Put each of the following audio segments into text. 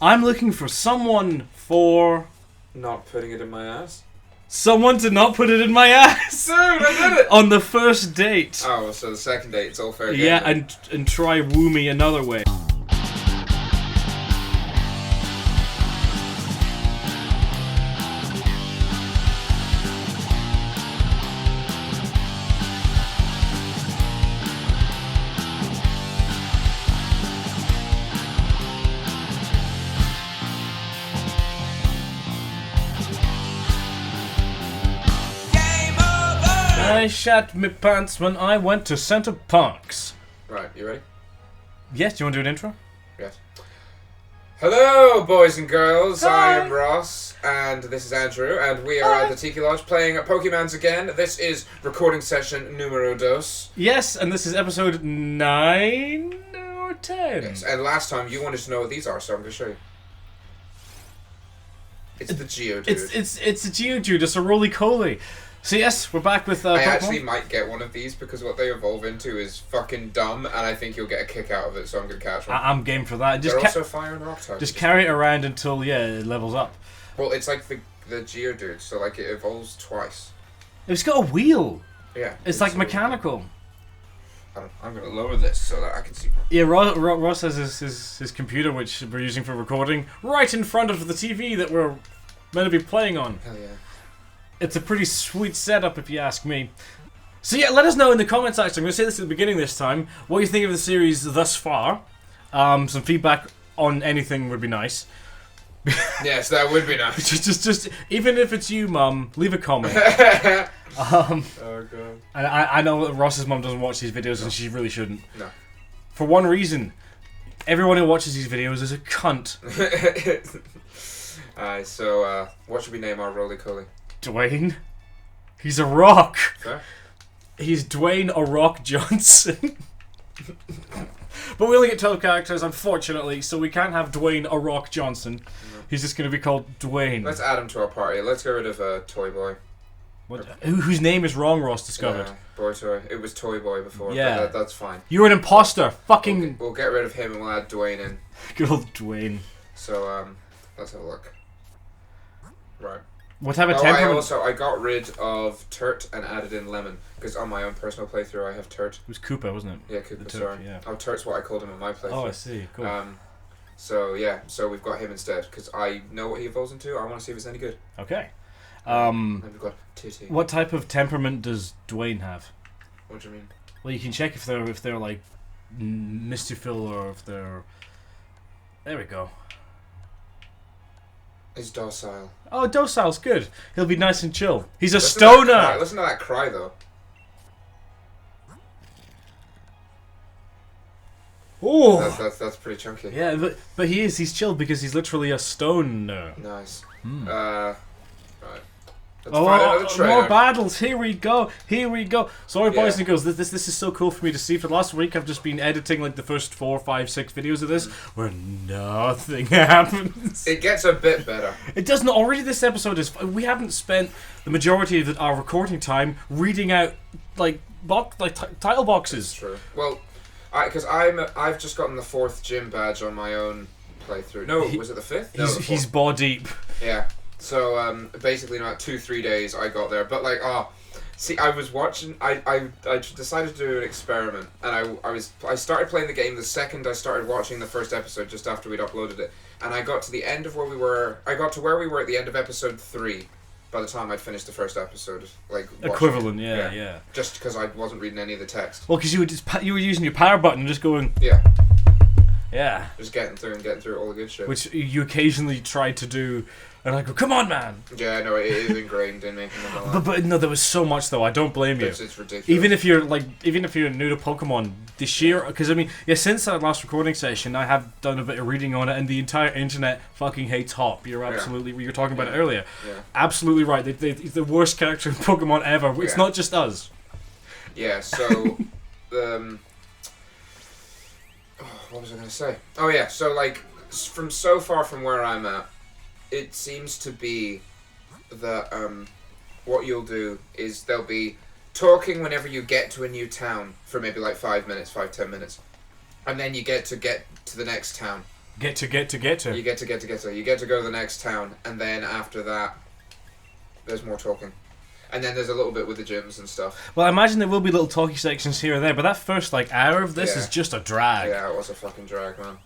I'm looking for someone for... Not putting it in my ass? Someone to not put it in my ass! Dude, I did it! On the first date. Oh, so the second date, it's all fair game. Yeah, and try woo me another way. I shat me pants when I went to Center Parks. Right, you ready? Yes, do you want to do an intro? Yes. Hello, boys and girls. Hi. I am Ross, and this is Andrew, and we are at the Tiki Lodge playing Pokemons again. This is recording session numero dos. Yes, and this is episode 9 or 10. Yes, and last time you wanted to know what these are, so I'm going to show you. It's the Geodude. It's a Geodude. It's a roly-coly. So yes, we're back with I Pokemon. actually might get one of these because what they evolve into is fucking dumb, and I think you'll get a kick out of it, so I'm going to catch one. I'm game for that. They're also fire and rock types. Just carry it around until, it levels up. Well, it's like the Geodude, so like it evolves twice. It's got a wheel. Yeah. It's like mechanical. I'm going to lower this so that I can see. Yeah, Ross has his computer, which we're using for recording, right in front of the TV that we're meant to be playing on. Hell yeah. It's a pretty sweet setup, if you ask me. So yeah, let us know in the comments section. I'm going to say this at the beginning this time. What you think of the series thus far. Some feedback on anything would be nice. Yes, that would be nice. just even if it's you, Mum, leave a comment. Oh god. And I know that Ross's mum doesn't watch these videos, and she really shouldn't. No. For one reason, everyone who watches these videos is a cunt. So what should we name our roly-coly? Dwayne. He's a rock. Fair? He's Dwayne a Rock Johnson. But we only get 12 characters, unfortunately, so we can't have Dwayne a Rock Johnson. No. He's just going to be called Dwayne. Let's add him to our party. Let's get rid of Toy Boy. Whose name is wrong, Ross discovered. Boy Toy. It was Toy Boy before, yeah. but that's fine. You're an imposter. Fucking... We'll get rid of him and we'll add Dwayne in. Good old Dwayne. So, let's have a look. Right. What type of temperament? I got rid of Turt and added in Lemon, because on my own personal playthrough I have Turt. It was Koopa, wasn't it? Yeah, Koopa, sorry. Yeah. Oh, Turt's what I called him in my playthrough. Oh, I see. Cool. So we've got him instead, because I know what he evolves into. I want to see if it's any good. Okay. And we've got Tiki. What type of temperament does Dwayne have? What do you mean? Well, you can check if they're like Mystiphil or if they're... There we go. He's docile. Oh, docile's good. He'll be nice and chill. He's a stoner! Listen to that cry, though. Oh! That's pretty chunky. Yeah, but he's chilled because he's literally a stoner. Nice. Mm. Right. Let's find another trainer. More battles. Here we go. Sorry, boys and girls. This is so cool for me to see. For the last week, I've just been editing like the first 4, 5, 6 videos of this, where nothing happens. It gets a bit better. It doesn't. Already, this episode is. We haven't spent the majority of our recording time reading out title boxes. That's true. Well, because I've just gotten the 4th gym badge on my own playthrough. No, was it the 5th? No, he's ball deep. Yeah. So basically, in about 2-3 days, I got there. But I was watching. I decided to do an experiment, and I started playing the game the second I started watching the first episode, just after we'd uploaded it. And I got to the end of where we were. I got to where we were at the end of episode 3. By the time I'd finished the first episode, Equivalent, yeah. Just because I wasn't reading any of the text. Well, because you were using your power button and just going. Yeah. Just getting through all the good shit. Which you occasionally tried to do, and I go, come on, man. Yeah, no, it is ingrained in me. But no, there was so much though. I don't blame you. It's ridiculous. Even if you're new to Pokemon, the sheer because since our last recording session, I have done a bit of reading on it, and the entire internet fucking hates Hop. You're absolutely you were talking about it earlier. Yeah. Absolutely right. It's the worst character in Pokemon ever. It's not just us. Yeah. So, what was I going to say? Oh yeah. So from so far from where I'm at, it seems to be that what you'll do is there'll be talking whenever you get to a new town for maybe 5 minutes, 5-10 minutes, and then you get to the next town, Get to. You get to. You get to go to the next town, and then after that, there's more talking. And then there's a little bit with the gyms and stuff. Well, I imagine there will be little talky sections here or there, but that first like hour of this is just a drag. Yeah, it was a fucking drag, man.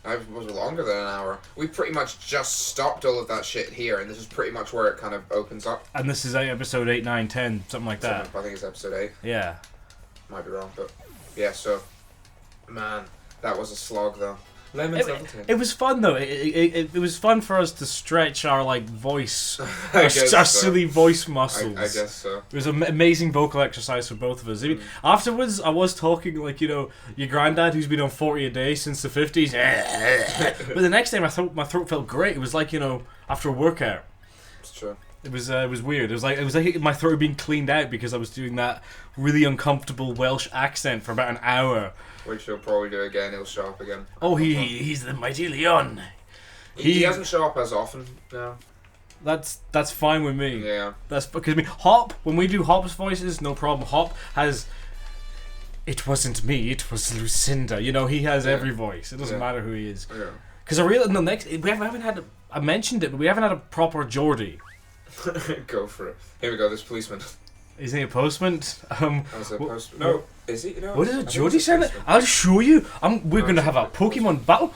It was longer than an hour. We pretty much just stopped all of that shit here, and this is pretty much where it kind of opens up. And this is episode 8, 9, 10, something like that. I think it's episode 8. Yeah. Might be wrong, but yeah. So, man, that was a slog though. Lemons level 10. It was fun though. It was fun for us to stretch our like voice, our silly voice muscles. I guess so. It was an amazing vocal exercise for both of us. I mean, afterwards, I was talking like your granddad who's been on 40 a day since the 50s. But the next day, my throat felt great. It was like after a workout. It's true. It was weird. It was like my throat being cleaned out because I was doing that really uncomfortable Welsh accent for about an hour. Which he'll probably do again. He'll show up again. Oh, he's the mighty Leon. He doesn't show up as often now. That's fine with me. Yeah. That's because Hop, when we do Hop's voices, no problem. Hop has. It wasn't me. It was Lucinda. He has every voice. It doesn't matter who he is. Yeah. Because we haven't had. I mentioned it, but we haven't had a proper Geordie. Go for it. Here we go. This policeman. Is he a postman? Postman. No. Is he? No. What is it, Geordie sound? I'll show you. We're going to have a Pokemon battle.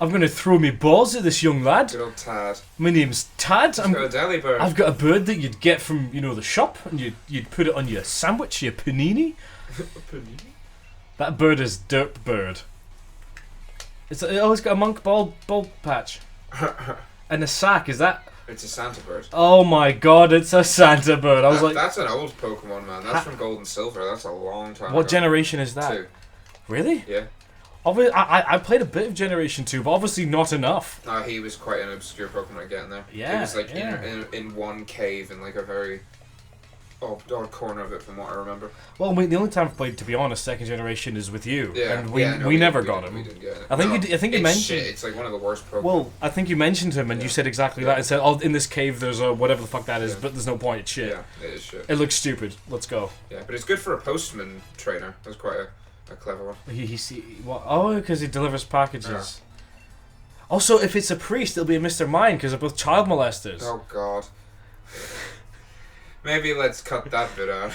I'm going to throw me balls at this young lad. Good old Tad. My name's Tad. I've got a deli bird. I've got a bird that you'd get from, the shop, and you'd put it on your sandwich, your panini. Panini? That bird is Derp Bird. It's got a monk bald patch. And a sack, is that... It's a Santa bird. Oh my god, it's a Santa bird. I was like... That's an old Pokemon, man. That's from Gold and Silver. That's a long time What ago. generation is that? 2. Really? Yeah. I played a bit of Generation 2, but obviously not enough. No, he was quite an obscure Pokemon getting there. Yeah, He was like in one cave in like a very odd corner of it from what I remember. Well, the only time I've played, to be honest, second generation is with you, yeah, and we never got him. We didn't get it. I think you mentioned. Shit. It's like one of the worst Pokemon. Well, I think you mentioned him, and you said exactly that. And said, "Oh, in this cave, there's a whatever the fuck that is, but there's no point. It's shit. Yeah, it is shit. It looks stupid. Let's go." Yeah, but it's good for a postman trainer. That's quite a clever one. Because he delivers packages. Yeah. Also, if it's a priest, it'll be a Mr. Mime because they're both child molesters. Oh God. Maybe let's cut that bit out.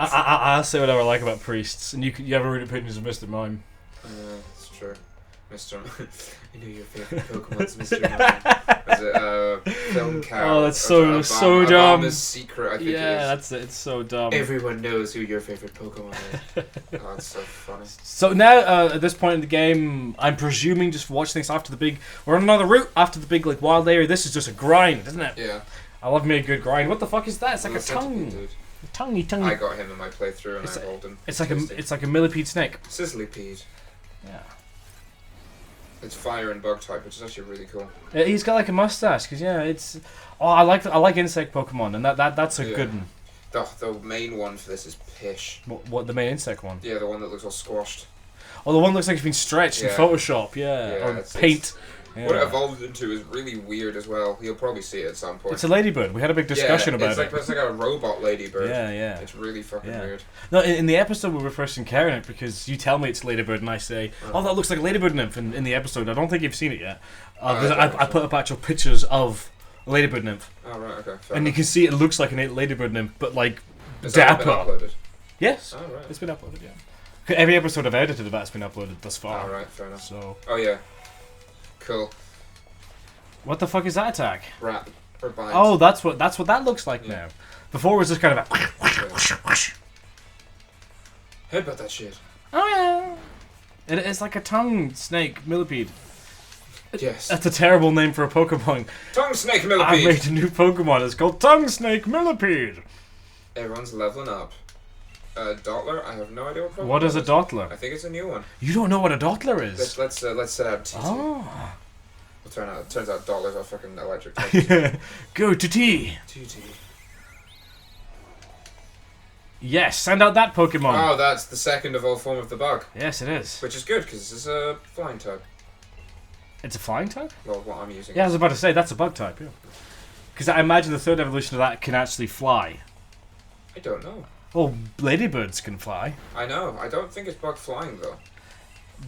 I'll say whatever I like about priests, and you have a rude opinions of Mr. Mime. That's true. Mr. I know your favourite Pokemon's Mr. Mime. Was it film cow? Oh, that's so dumb. Obama's secret, I think it is. It's so dumb. Everyone knows who your favourite Pokemon is. Oh, it's so funny. So now, at this point in the game, I'm presuming just watching this after the big... We're on another route after the big wild area. This is just a grind, isn't it? Yeah. I love me a good grind. What the fuck is that? It's like a tongue. Tonguey. I got him in my playthrough and I evolved him. It's like a millipede snake. Sizzlypede. Yeah. It's fire and bug type, which is actually really cool. He's got like a mustache, because it's... Oh, I like insect Pokemon, and that's a good one. The main one for this is Pish. What, the main insect one? Yeah, the one that looks all squashed. Oh, the one that looks like it's been stretched in Photoshop, or paint. Yeah. What it evolved into is really weird as well. You'll probably see it at some point. It's a ladybird. We had a big discussion about it. It's like a robot ladybird. Yeah. It's really fucking weird. No, in the episode we were first encountering it, because you tell me it's ladybird and I say, oh, that looks like a ladybird nymph in the episode. I don't think you've seen it yet. I put up actual pictures of a ladybird nymph. Oh, right, okay. And you can see it looks like a ladybird nymph, but like Has that been dapper. uploaded? Yes. Oh, right. It's been uploaded, yeah. Every episode I've edited of that's been uploaded thus far. Oh, right, fair enough. So. Oh, yeah. Cool. What the fuck is that attack? Rat. Or bind. Oh, that's what that looks like now. Before it was just kind of a... Headbutt that shit. Oh, yeah. It's like a tongue snake millipede. Yes. That's a terrible name for a Pokemon. Tongue snake millipede. I made a new Pokemon. It's called Tongue Snake Millipede. Everyone's leveling up. Dottler? I have no idea what Pokemon What is a Dottler? I think it's a new one. You don't know what a Dottler is? Let's set out Tiki. Oh. Turns out Dottler's are fucking electric type. Go to T. Tiki. Yes, send out that Pokemon. Oh, that's the second evolved form of the bug. Yes, it is. Which is good, because this is a flying type. It's a flying type? Well, what I'm using. Yeah, I was about to say, that's a bug type, yeah. Because I imagine the third evolution of that can actually fly. I don't know. Well, ladybirds can fly. I know. I don't think it's bug flying, though.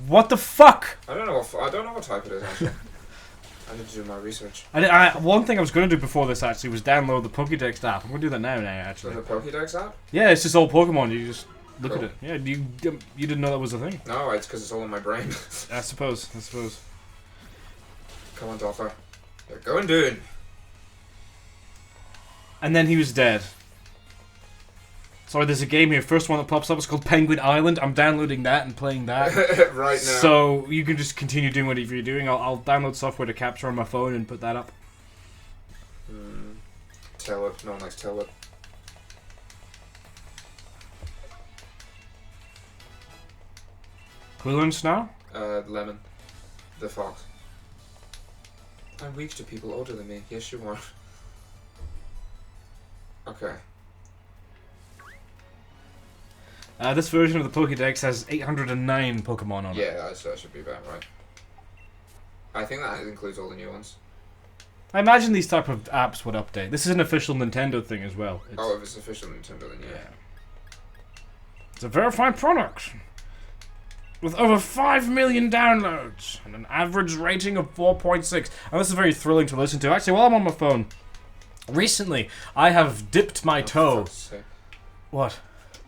What the fuck? I don't know what type it is actually. I need to do my research. One thing I was going to do before this actually was download the Pokédex app. I'm going to do that now actually. The Pokédex app? Yeah, it's just all Pokemon. You just look Cool. at it. Yeah, you didn't know that was a thing. No, it's because it's all in my brain. I suppose. Come on, Dolphin. You're going doing. And then he was dead. Sorry, there's a game here. First one that pops up is called Penguin Island. I'm downloading that and playing that. Right now. So you can just continue doing whatever you're doing. I'll download software to capture on my phone and put that up. Tailwhip. No one likes Tailwhip. Quillen's now? Lemon. The fox. I'm weak to people older than me. Yes, you are. Okay. This version of the Pokédex has 809 Pokemon on it. Yeah, that should be about right. I think that includes all the new ones. I imagine these type of apps would update. This is an official Nintendo thing as well. If it's official Nintendo, then yeah. It's a verified product. With over 5 million downloads and an average rating of 4.6. And this is very thrilling to listen to. Actually, while I'm on my phone, recently I have dipped my toe. What?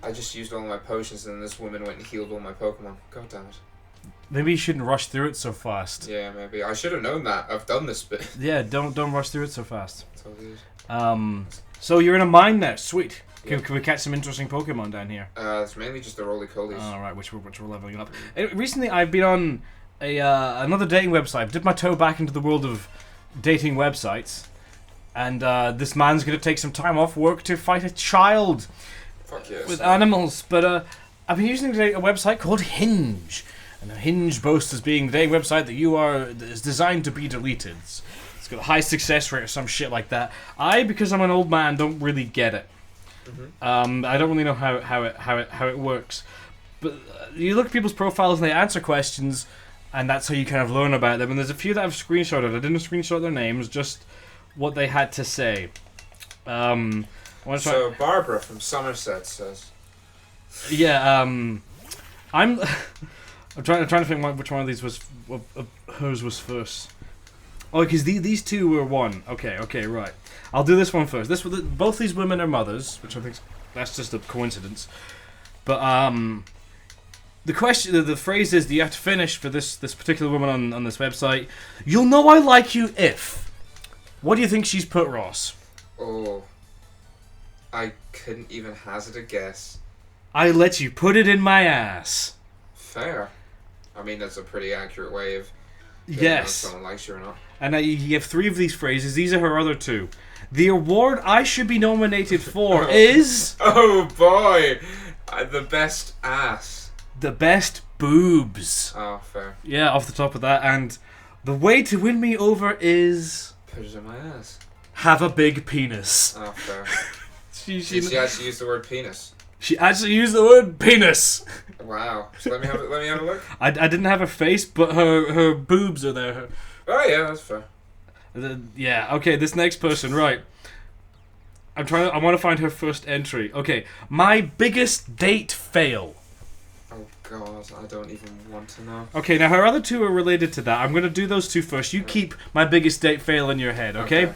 I just used all my potions and this woman went and healed all my Pokemon. God damn it. Maybe you shouldn't rush through it so fast. Yeah, maybe. I should have known that. I've done this bit. Yeah, don't rush through it so fast. That's all it is. So you're in a mine now. Sweet. Yeah. Can we catch some interesting Pokemon down here? It's mainly just the roly-colies. Alright, which we're leveling up. Recently I've been on another dating website. I've dipped my toe back into the world of dating websites. And this man's going to take some time off work to fight a child. Fuck yes. With animals. But I've been using a website called Hinge. And Hinge boasts as being the dating website that is designed to be deleted. It's got a high success rate or some shit like that. Because I'm an old man, don't really get it. I don't really know how it works, but you look at people's profiles and they answer questions, and that's how you kind of learn about them. And there's a few that I've screenshotted. I didn't screenshot their names, just what they had to say. So Barbara from Somerset says, "Yeah, I'm I'm trying to think which one of these was hers was first. Oh, because these two were one. Okay, right. I'll do this one first. Both these women are mothers, which I think that's just a coincidence. But the phrase is, you have to finish for this particular woman on this website. You'll know I like you if. What do you think she's put, Ross? Oh, I couldn't even hazard a guess. I let you put it in my ass. Fair. I mean, that's a pretty accurate way of. Yes. If someone likes you or not. And you have 3 of these phrases. These are her other 2. The award I should be nominated for is... Oh boy! The best ass. The best boobs. Oh, fair. Yeah, off the top of that. And the way to win me over is... Put it in my ass. Have a big penis. Oh, fair. she actually used the word penis. She actually used the word penis. Wow. So let me have a look. I didn't have her face, but her boobs are there. Oh yeah, that's fair. Yeah. Okay. This next person, right? I want to find her first entry. Okay. My biggest date fail. Oh god, I don't even want to know. Okay. Now her other 2 are related to that. I'm gonna do those 2 first. You keep my biggest date fail in your head. Okay.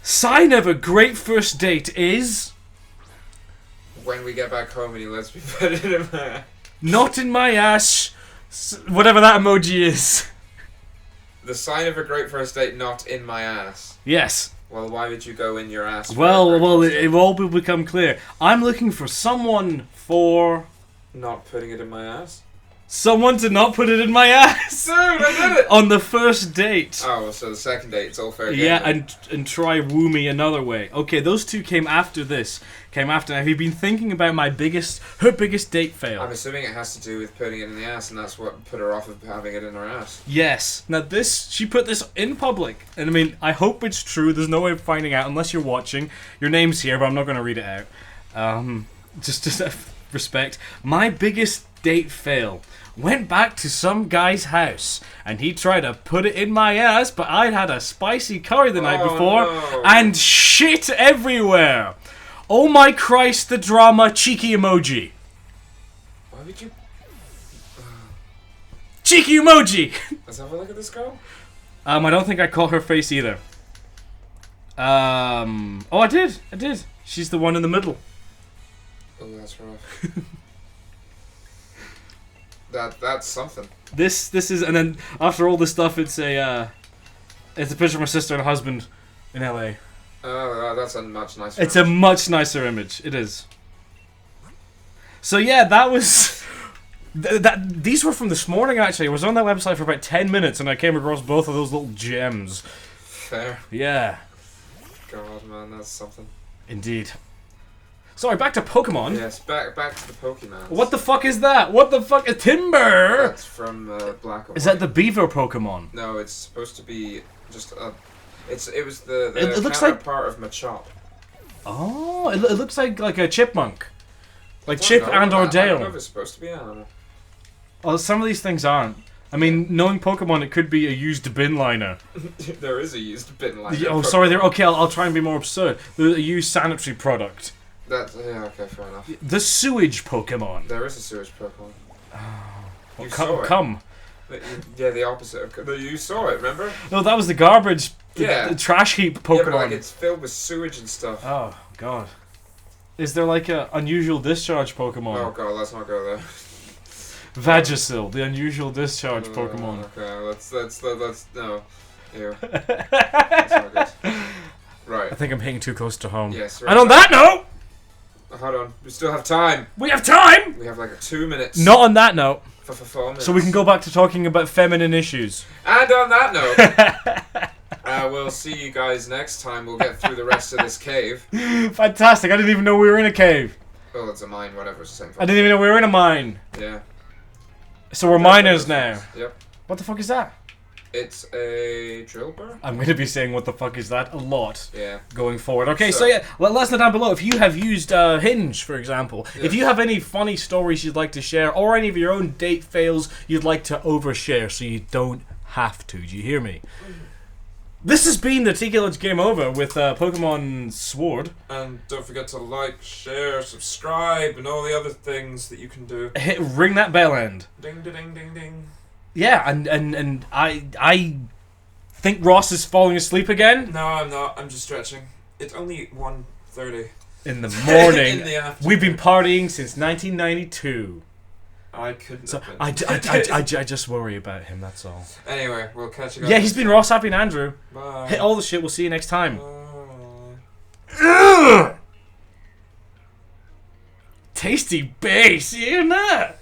Sign of a great first date is. When we get back home and he lets me put it in my ass. Not in my ass. Whatever that emoji is. The sign of a great first date, not in my ass. Yes. Well, why would you go in your ass? Well, it all will become clear. I'm looking for someone for... Not putting it in my ass? Someone to not put it in my ass! Dude, I did it! On the first date. Oh, so the second date, it's all fair game. Yeah, and try woo me another way. Okay, those 2 came after this. Now, have you been thinking about her biggest date fail? I'm assuming it has to do with putting it in the ass, and that's what put her off of having it in her ass. Yes. Now she put this in public. And I mean, I hope it's true. There's no way of finding out unless you're watching. Your name's here, but I'm not going to read it out. Just respect. My biggest date fail. Went back to some guy's house, and he tried to put it in my ass, but I'd had a spicy curry the night before, and shit everywhere. Oh my Christ, the drama, cheeky emoji. Why would you... Cheeky emoji! Let's have a look at this girl. I don't think I caught her face either. Oh, I did. She's the one in the middle. Oh, that's rough. That's something. This is, and then after all this stuff, it's a picture of my sister and husband in LA. Oh, that's a much nicer. It's a much nicer image. It is. So yeah, that was. These were from this morning, actually. I was on that website for about 10 minutes, and I came across both of those little gems. Fair. Yeah. God, man, that's something. Indeed. Sorry, back to Pokemon. Yes, back to the Pokemon. What the fuck is that? What the fuck? A Timber! That's from Black and Is White. that the beaver Pokemon? No, it's supposed to be just a... It was the it looks like part of Machop. Oh, it looks like a chipmunk. Like Chip and or I don't know Dale. if it's supposed to be an animal. Well, some of these things aren't. I mean, knowing Pokemon, it could be a used bin liner. There is a used bin liner. Oh, sorry. Okay, I'll try and be more absurd. A used sanitary product. That's okay, fair enough. The sewage Pokemon. There is a sewage Pokemon. Well, You saw it. come. Yeah, the opposite of... You saw it, remember? No, that was the garbage. Yeah. The trash heap Pokemon. Yeah, but like it's filled with sewage and stuff. Oh God. Is there like a unusual discharge Pokemon? Oh god, let's not go there. Vagisil, the unusual discharge Pokemon. Okay, let's no. Ew. That's not good. Right. I think I'm hitting too close to home. Yes. Right. And on that note, hold on. We still have time. we have time. We have like 2 minutes. Not on that note. For 4 minutes. So we can go back to talking about feminine issues. And on that note, we'll see you guys next time. We'll get through the rest of this cave. Fantastic! I didn't even know we were in a cave. Well, it's a mine, whatever. It's the same thing. I didn't even know we were in a mine. Yeah. So we're miners now. Yep. What the fuck is that? It's a drill burr. I'm going to be saying what the fuck is that a lot. Yeah. Going forward. Okay, so yeah, let us know down below if you have used Hinge, for example. Yes. If you have any funny stories you'd like to share, or any of your own date fails you'd like to overshare so you don't have to. Do you hear me? This has been the Tiki Lunch Game Over with Pokemon Sword. And don't forget to like, share, subscribe, and all the other things that you can do. Ring that bell end. Ding, ding, ding, ding, ding. Yeah, and I think Ross is falling asleep again. No, I'm not. I'm just stretching. It's only 1:30 in the morning. In the afternoon. We've been partying since 1992. I couldn't. So have been. I just worry about him. That's all. Anyway, we'll catch you guys. Yeah, he's been Ross, Happy, and Andrew. Bye. Hit all the shit. We'll see you next time. Bye. Tasty bass, you know that.